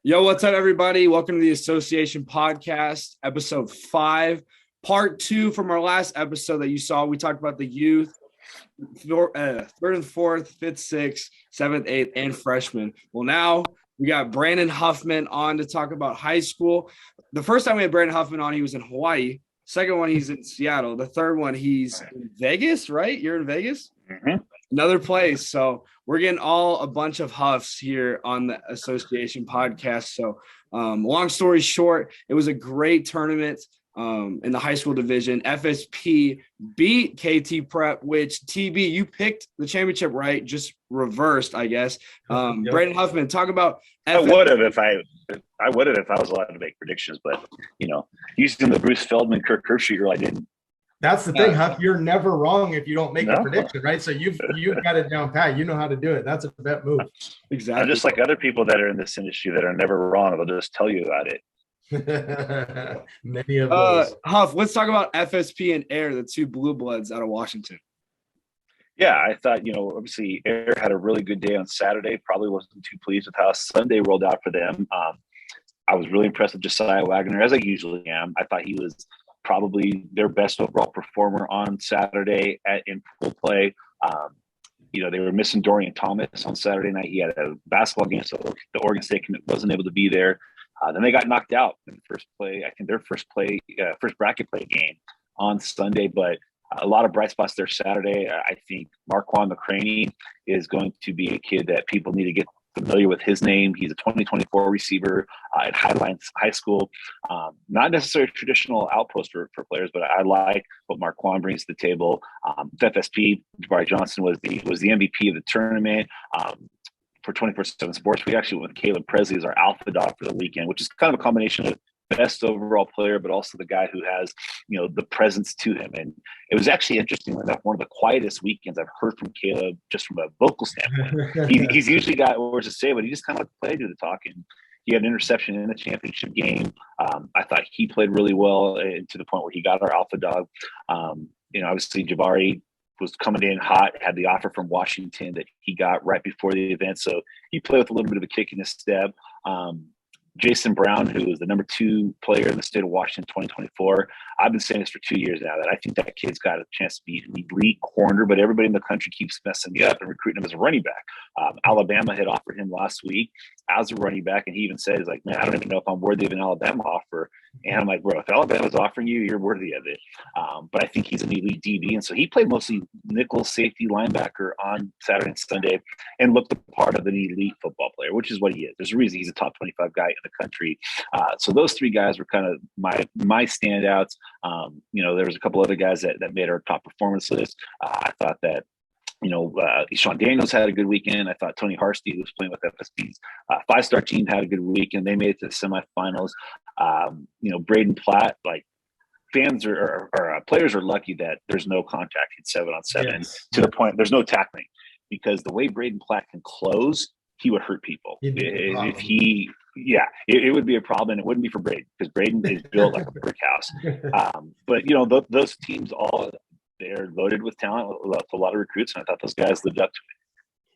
Yo, what's up, everybody? Welcome to the Association Podcast, episode 5, part 2 from our last episode that you saw. We talked about the youth, third and fourth, fifth, sixth, seventh, eighth, and freshmen. Well, now we got Brandon Huffman on to talk about high school. The first time we had Brandon Huffman on, he was in Hawaii. Second one, he's in Seattle. The third one, he's in Vegas, right? You're in Vegas? Mm-hmm. Another place. So we're getting a bunch of Huffs here on the Association Podcast. So long story short, it was a great tournament in the high school division. FSP beat KT Prep, which TB, you picked the championship, right? Just reversed, I guess. Yep. Braden Huffman, talk about I would have if I was allowed to make predictions, but using the Bruce Feldman, Kirk Hershey rule, I didn't. That's the thing, Huff. You're never wrong if you don't make a prediction, right? So you've got it down pat. You know how to do it. That's a bet move. Exactly. I'm just like other people that are in this industry that are never wrong. They'll just tell you about it. Many of those. Huff, let's talk about FSP and Heir, the two blue bloods out of Washington. Yeah, I thought, obviously Heir had a really good day on Saturday. Probably wasn't too pleased with how Sunday rolled out for them. I was really impressed with Jasiah Wagoner, as I usually am. I thought he was probably their best overall performer on Saturday in full play. They were missing Dorian Thomas on Saturday night. He had a basketball game, so the Oregon State commit wasn't able to be there. Then they got knocked out in the first play. I think their first bracket play game on Sunday, but a lot of bright spots there Saturday. I think Marquawn McCraney is going to be a kid that people need to get familiar with his name. He's a 2024 receiver at Highline High School. Not necessarily a traditional outpost for players, but I like what Marquawn brings to the table. FSP, Gabarri Johnson was the MVP of the tournament. For 24/7 Sports, we actually went with Caleb Presley as our alpha dog for the weekend, which is kind of a combination of best overall player, but also the guy who has, the presence to him. And it was actually interesting enough, one of the quietest weekends I've heard from Caleb, just from a vocal standpoint. He's usually got words to say, but he just kind of let the play do the talking. He had an interception in the championship game. I thought he played really well to the point where he got our alpha dog. Obviously Gabarri was coming in hot, had the offer from Washington that he got right before the event. So he played with a little bit of a kick in his step. Jason Brown, who was the number 2 player in the state of Washington 2024. I've been saying this for 2 years now, that I think that kid's got a chance to be an elite corner, but everybody in the country keeps messing me up and recruiting him as a running back. Alabama had offered him last week as a running back, and he even said, he's like, man, I don't even know if I'm worthy of an Alabama offer. And I'm like, bro, if Alabama's offering you, you're worthy of it. But I think he's an elite DB. And so he played mostly nickel safety linebacker on Saturday and Sunday and looked the part of an elite football player, which is what he is. There's a reason he's a top 25 guy in the country. So those 3 guys were kind of my standouts. There was a couple other guys that made our top performance list. I thought that Sean Daniels had a good weekend. I thought Tony Harsty, who was playing with FSP's 5-star team, had a good weekend. They made it to the semifinals. Braden Platt, fans or players are lucky that there's no contact in 7-on-7 to the point there's no tackling, because the way Braden Platt can close, he would hurt people. If he, it would be a problem, and it wouldn't be for Braden, because Braden is built like a brick house. But those teams they're loaded with talent, with a lot of recruits, and I thought those guys lived up to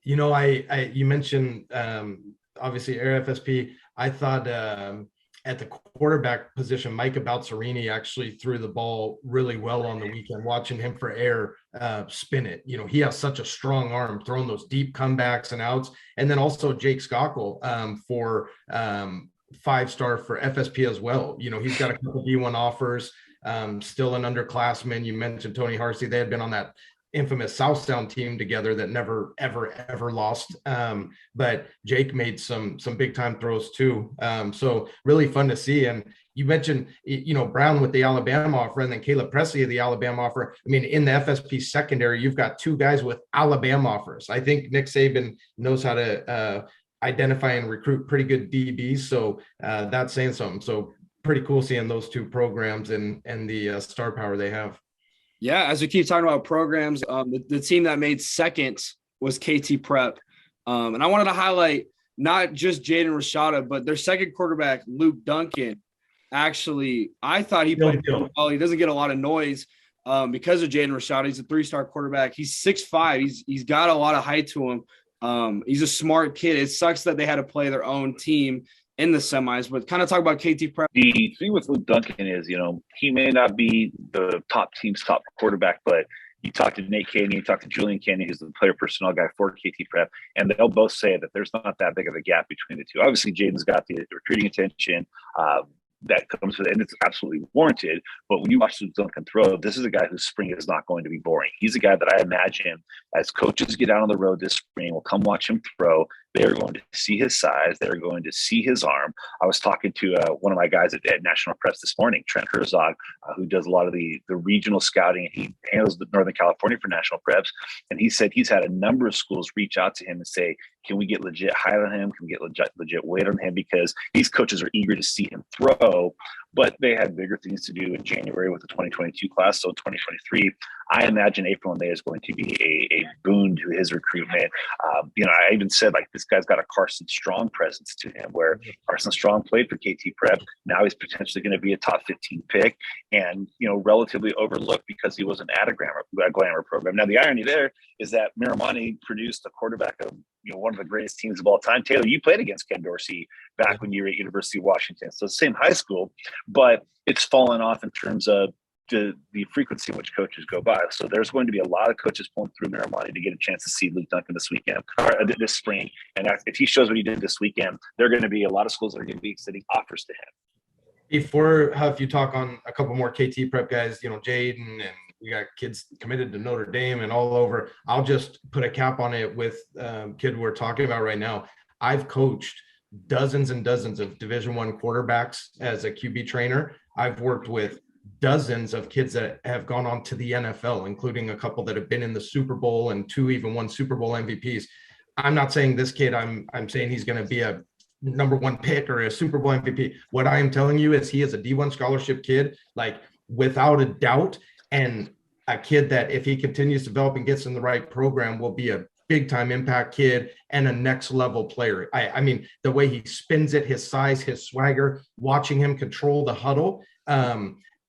it. You mentioned obviously Heir FSP. I thought at the quarterback position, Micah Balzarini actually threw the ball really well on the weekend. Watching him for Heir spin it, he has such a strong arm, throwing those deep comebacks and outs. And then also Jake Skockel for 5-star for FSP as well. He's got a couple D1 offers. Still an underclassman. You mentioned Tony Harsty. They had been on that infamous South Sound team together that never, ever lost. But Jake made some big time throws too. So really fun to see. And you mentioned, Brown with the Alabama offer, and then Caleb Presley of the Alabama offer. I mean, in the FSP secondary, you've got 2 guys with Alabama offers. I think Nick Saban knows how to identify and recruit pretty good DBs. So that's saying something. So pretty cool seeing those 2 programs and the star power they have. Yeah, as we keep talking about programs, the team that made second was KT Prep. And I wanted to highlight not just Jaden Rashada, but their second quarterback, Luke Duncan. Actually, I thought he played well. He doesn't get a lot of noise because of Jaden Rashada. He's a 3-star quarterback. He's 6'5". He's got a lot of height to him. He's a smart kid. It sucks that they had to play their own team in the semis. But kind of talk about KT Prep. The thing with Luke Duncan is, he may not be the top team's top quarterback, but you talk to Nate Caney, you talk to Julian Caney, who's the player personnel guy for KT Prep, and they'll both say that there's not that big of a gap between the two. Obviously, Jaden's got the recruiting attention that comes with it, and it's absolutely warranted. But when you watch Luke Duncan throw, this is a guy whose spring is not going to be boring. He's a guy that I imagine as coaches get out on the road this spring will come watch him throw. They're going to see his size. They're going to see his arm. I was talking to one of my guys at National Press this morning, Trent Herzog, who does a lot of the regional scouting. He handles the Northern California for National Preps. And he said he's had a number of schools reach out to him and say, can we get legit height on him? Can we get legit weight on him? Because these coaches are eager to see him throw, but they had bigger things to do in January with the 2022 class. So 2023, I imagine April and May is going to be a boon to his recruitment. I even said, like, this guy's got a Carson Strong presence to him, where Carson Strong played for KT Prep. Now he's potentially going to be a top 15 pick and, relatively overlooked because he wasn't at a glamour program. Now, the irony there is that Miramonte produced a quarterback of, one of the greatest teams of all time. Taylor, you played against Ken Dorsey back when you were at University of Washington. So same high school, but it's fallen off in terms of the frequency in which coaches go by. So there's going to be a lot of coaches pulling through Miramonte to get a chance to see Luke Duncan this weekend, or this spring. And if he shows what he did this weekend, there are going to be a lot of schools that are going to be extending offers to him. Before Huff, you talk on a couple more KT Prep guys, Jaden, and we got kids committed to Notre Dame and all over. I'll just put a cap on it with kid we're talking about right now. I've coached dozens and dozens of Division I quarterbacks as a QB trainer. I've worked with dozens of kids that have gone on to the NFL, including a couple that have been in the Super Bowl and 2 even won Super Bowl MVPs. I'm not saying this kid, I'm saying he's going to be a number 1 pick or a Super Bowl MVP. What I am telling you is he is a D1 scholarship kid, like without a doubt, and a kid that if he continues to develop and gets in the right program will be a big time impact kid and a next level player. I mean, the way he spins it, his size, his swagger, watching him control the huddle,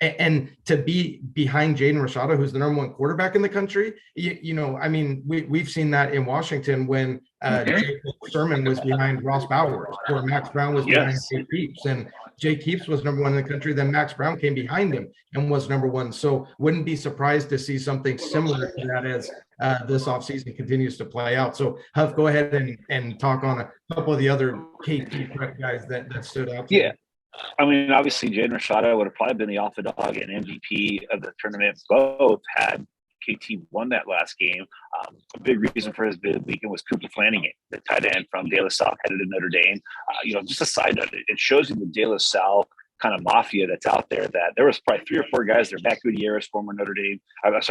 and to be behind Jaden Rashada, who's the number 1 quarterback in the country, we've seen that in Washington when Jake Sherman was behind Ross Bowers, or Max Brown was behind Jake Heaps, and Jake Heaps was number 1 in the country. Then Max Brown came behind him and was number 1. So wouldn't be surprised to see something similar to that as this offseason continues to play out. So Huff, go ahead and talk on a couple of the other KT Prep guys that stood out to you. I mean, obviously, Jaden Rashada would have probably been the alpha dog and MVP of the tournament. Both had KT won that last game. A big reason for his big weekend was Cooper Flanagan, the tight end from De La Salle, headed to Notre Dame. Just a side note, it shows you the De La Salle kind of mafia that's out there, that there was probably 3 or 4 guys there. Matt Gutierrez, former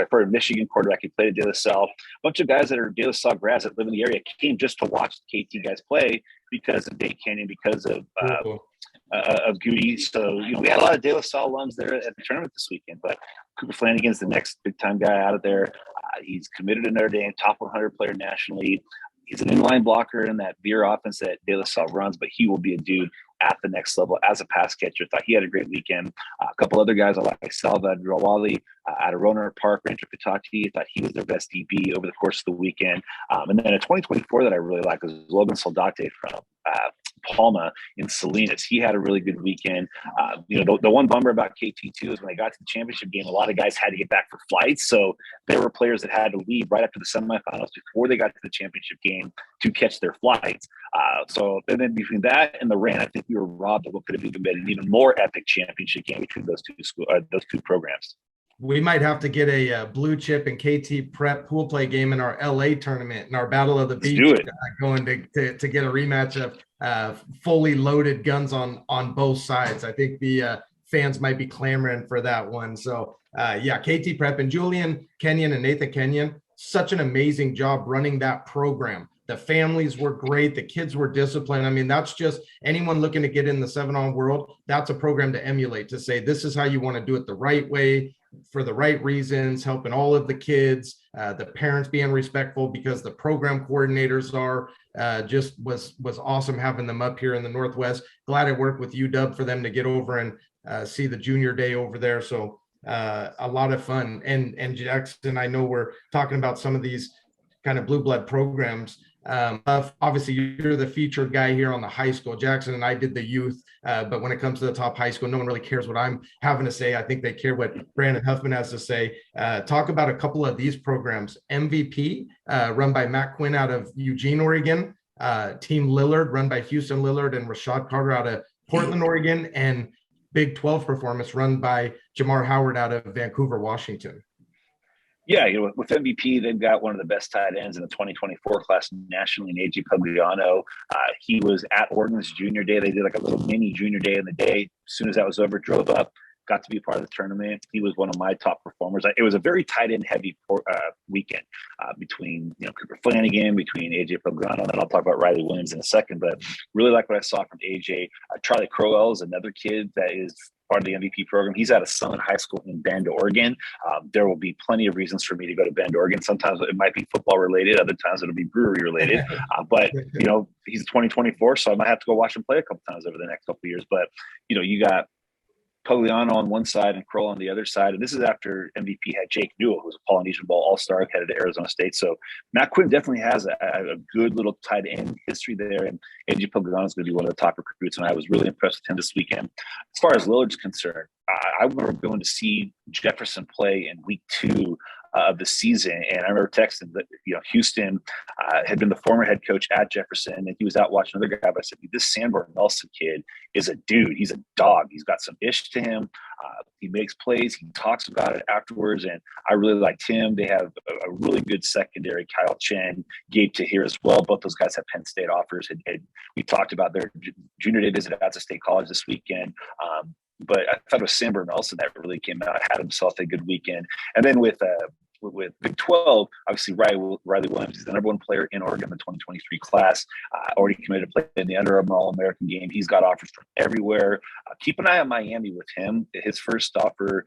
former Michigan quarterback, he played at De La Salle. A bunch of guys that are De La Salle grads that live in the area came just to watch the KT guys play because of Dade Canyon, because of Goody. So, we had a lot of De La Salle alums there at the tournament this weekend, but Cooper Flanagan's the next big time guy out of there. He's committed to Notre Dame, top 100 player nationally. He's an inline blocker in that veer offense that De La Salle runs, but he will be a dude at the next level as a pass catcher. Thought he had a great weekend. A couple other guys I like, Salvador Wally out of Roanoke Park, Rancho Pataki. Thought he was their best DB over the course of the weekend. And then a 2024 that I really like was Logan Soldate from Palma in Salinas. He had a really good weekend. The one bummer about KT2 is when they got to the championship game, a lot of guys had to get back for flights. So there were players that had to leave right after the semifinals before they got to the championship game to catch their flights. And then between that and the rain, I think we were robbed of what could have even been an even more epic championship game between those two programs. We might have to get a Blue Chip and KT Prep pool play game in our LA tournament, in our Battle of the Beach, going to get a rematch of fully loaded guns on both sides. I think the fans might be clamoring for that one. So KT Prep and Julian Kenyon and Nathan Kenyon, such an amazing job running that program. The families were great. The kids were disciplined. I mean, that's just anyone looking to get in the 7-on world. That's a program to emulate, to say, this is how you want to do it the right way, for the right reasons, helping all of the kids, the parents being respectful, because the program coordinators are was awesome having them up here in the Northwest. Glad I worked with UW for them to get over and see the junior day over there. So a lot of fun. And Jackson, I know we're talking about some of these kind of blue blood programs. Obviously, you're the featured guy here on the high school. Jackson and I did the youth, but when it comes to the top high school, no one really cares what I'm having to say. I think they care what Brandon Huffman has to say. Talk about a couple of these programs. MVP, run by Matt Quinn out of Eugene, Oregon. Team Lillard, run by Houston Lillard and Rashad Carter out of Portland, Oregon. And Big 12 performance run by Jamar Howard out of Vancouver, Washington. Yeah, with MVP, they've got one of the best tight ends in the 2024 class nationally, in AJ Pugliano. He was at Oregon's junior day. They did like a little mini junior day in the day. As soon as that was over, drove up, got to be part of the tournament. He was one of my top performers. It was a very tight end heavy weekend between Cooper Flanagan, between AJ Pugliano, and then I'll talk about Riley Williams in a second. But really like what I saw from AJ. Charlie Crowell is another kid that is part of the MVP program. He's out of Summit High School in Bend, Oregon. There will be plenty of reasons for me to go to Bend, Oregon. Sometimes it might be football related. Other times it'll be brewery related. But he's 2024, so I might have to go watch him play a couple times over the next couple of years. But you got Pugliano on one side and Kroll on the other side. And this is after MVP had Jake Newell, who's a Polynesian Bowl All-Star, headed to Arizona State. So Matt Quinn definitely has a good little tight end history there. And AJ Pugliano is going to be one of the top recruits. And I was really impressed with him this weekend. As far as Lillard's concerned, I remember going to see Jefferson play in week 2 of the season. And I remember texting that, Houston had been the former head coach at Jefferson, and he was out watching another guy. But I said, this Sanborn Nelson kid is a dude. He's a dog. He's got some ish to him. He makes plays. He talks about it afterwards. And I really liked him. They have a really good secondary, Kyle Chen, Gabe Tahir as well. Both those guys have Penn State offers. And we talked about their junior day visit at State College this weekend. But I thought it was Sanborn Nelson that really came out, had himself a good weekend. And then with Big 12, obviously Riley Williams is the number 1 player in Oregon in the 2023 class. Already committed to play in the Under Armour All-American game. He's got offers from everywhere. Keep an eye on Miami with him. His first offer,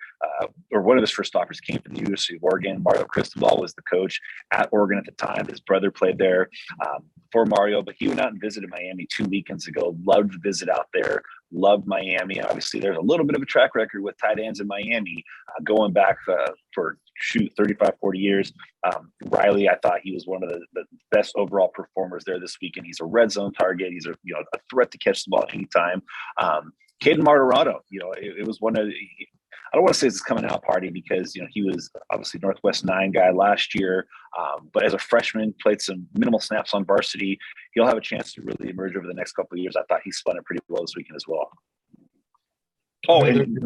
or one of his first offers, came from the University of Oregon. Mario Cristobal was the coach at Oregon at the time. His brother played there for Mario, but he went out and visited Miami 2 weekends ago. Loved the visit out there. Loved Miami. Obviously, there's a little bit of a track record with tight ends in Miami going back for 35, 40 years. Riley, I thought he was one of the best overall performers there this weekend. He's a red zone target. He's a threat to catch the ball anytime. Cade Nomorato, it was one of I don't want to say it's a coming out party because, he was obviously Northwest 9 guy last year. But as a freshman, played some minimal snaps on varsity. He'll have a chance to really emerge over the next couple of years. I thought he spun it pretty well this weekend as well. Oh, and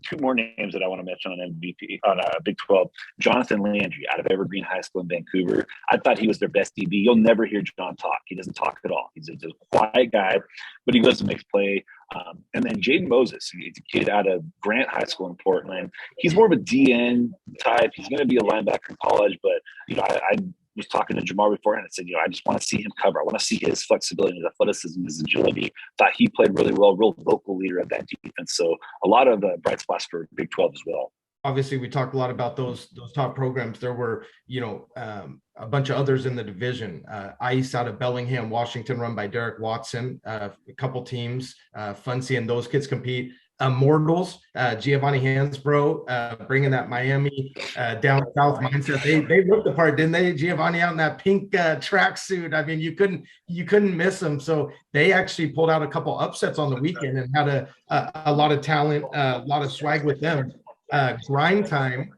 two more names that I want to mention on MVP on Big 12. Jonathan Landry out of Evergreen High School in Vancouver. I thought he was their best DB. You'll never hear John talk. He doesn't talk at all. He's a quiet guy, but he goes and makes play. And then Jaden Moses, he's a kid out of Grant High School in Portland. He's more of a DN type. He's going to be a linebacker in college, but I was talking to Jamar before and I said, I just want to see him cover. I want to see his flexibility, his athleticism, his agility. Thought he played really well, real vocal leader of that defense. So a lot of bright spots for Big 12 as well. Obviously, we talked a lot about those top programs. There were, a bunch of others in the division. ICE out of Bellingham, Washington, run by Derek Watson. A couple teams. Fun seeing those kids compete. Immortals, Giovanni Hansbrough, bringing that Miami down south mindset. They looked the part, didn't they? Giovanni out in that pink tracksuit. I mean, you couldn't miss them. So they actually pulled out a couple upsets on the weekend and had a lot of talent, a lot of swag with them. GrindTime,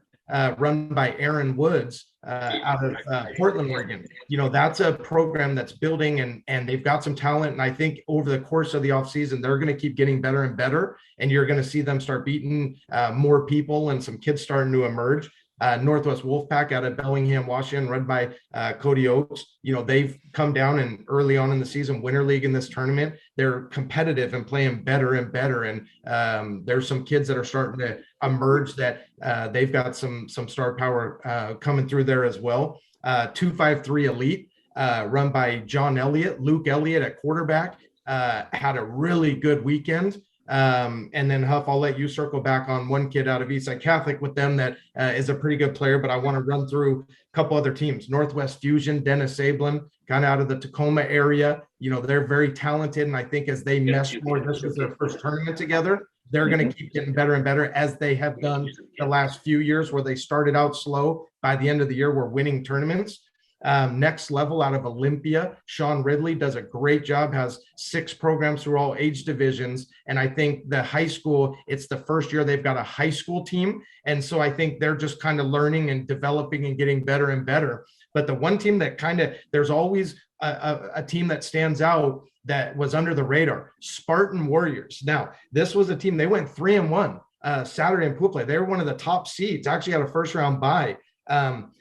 run by Aaron Woods out of Portland, Oregon. That's a program that's building and they've got some talent. And I think over the course of the offseason, they're going to keep getting better and better. And you're going to see them start beating more people and some kids starting to emerge. Northwest Wolfpack out of Bellingham, Washington, run by Cody Oates. They've come down and early on in the season, Winter League in this tournament. They're competitive and playing better and better. And there's some kids that are starting to emerge that they've got some star power coming through there as well. 253 Elite, run by John Elliott, Luke Elliott at quarterback, had a really good weekend. And then Huff, I'll let you circle back on one kid out of Eastside Catholic with them that is a pretty good player, but I want to run through a couple other teams. Northwest Fusion, Dennis Sablin, kind of out of the Tacoma area. They're very talented, and I think as they mesh more, this was their first tournament together. They're going to keep getting better and better as they have done the last few years where they started out slow. By the end of the year, we're winning tournaments. NextLevel out of Olympia, Sean Ridley does a great job, has 6 programs through all age divisions. And I think the high school, it's the first year they've got a high school team. And so I think they're just kind of learning and developing and getting better and better. But the one team that there's always a team that stands out that was under the radar, Spartan Warriors. Now, this was a team, they went 3-1 Saturday in pool play. They were one of the top seeds, actually had a first round bye.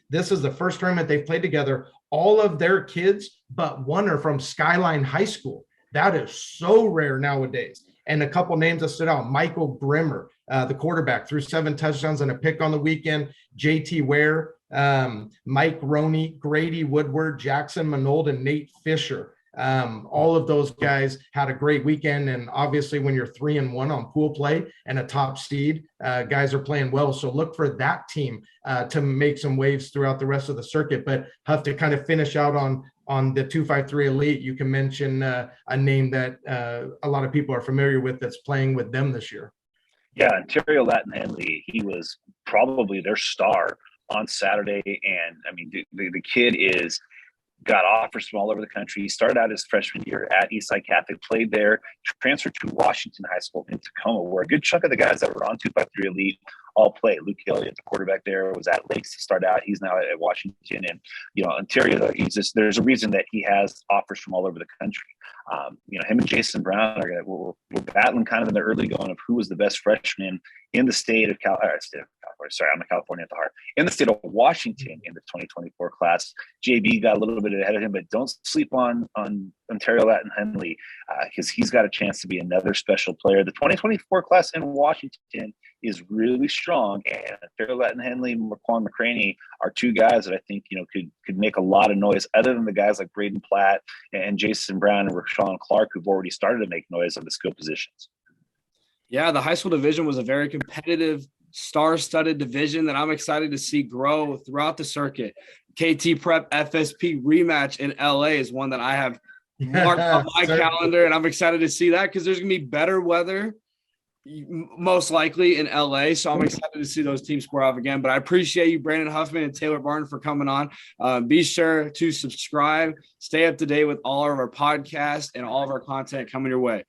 This is the first tournament they've played together. All of their kids, but one are from Skyline High School. That is so rare nowadays. And a couple names that stood out: Michael Grimmer, the quarterback, threw 7 touchdowns and a pick on the weekend. JT Ware, Mike Roney, Grady Woodward, Jackson Manold, and Nate Fisher. All of those guys had a great weekend. And obviously when you're 3-1 on pool play and a top seed, guys are playing well. So look for that team to make some waves throughout the rest of the circuit. But Huff, to kind of finish out on the 253 Elite, you can mention a name that a lot of people are familiar with that's playing with them this year. Yeah, Unterrio Latin Henley, he was probably their star on Saturday. And I mean, the kid got offers from all over the country. He started out his freshman year at Eastside Catholic, played there, transferred to Washington High School in Tacoma, where a good chunk of the guys that were on 253 Elite all play. Luke Elliott, the quarterback there, was at Lakes to start out. He's now at Washington. And, Unterrio, there's a reason that he has offers from all over the country. Him and Jason Brown we're battling kind of in the early going of who was the best freshman in the state of California. Sorry, I'm a California at the heart. In the state of Washington in the 2024 class, JB got a little bit ahead of him, but don't sleep on Unterrio Latin Henley because he's got a chance to be another special player. The 2024 class in Washington is really strong, and Unterrio Latin Henley and Marquawn McCraney are 2 guys that I think could make a lot of noise. Other than the guys like Braden Platt and Jason Brown and Rashawn Clark, who've already started to make noise on the skill positions. Yeah, the high school division was a very competitive, star-studded division that I'm excited to see grow throughout the circuit. KT Prep FSP rematch in LA is one that I have marked on my calendar, and I'm excited to see that because there's going to be better weather most likely in LA. So I'm excited to see those teams square off again. But I appreciate you, Brandon Huffman and Taylor Barton, for coming on. Be sure to subscribe, stay up to date with all of our podcasts and all of our content coming your way.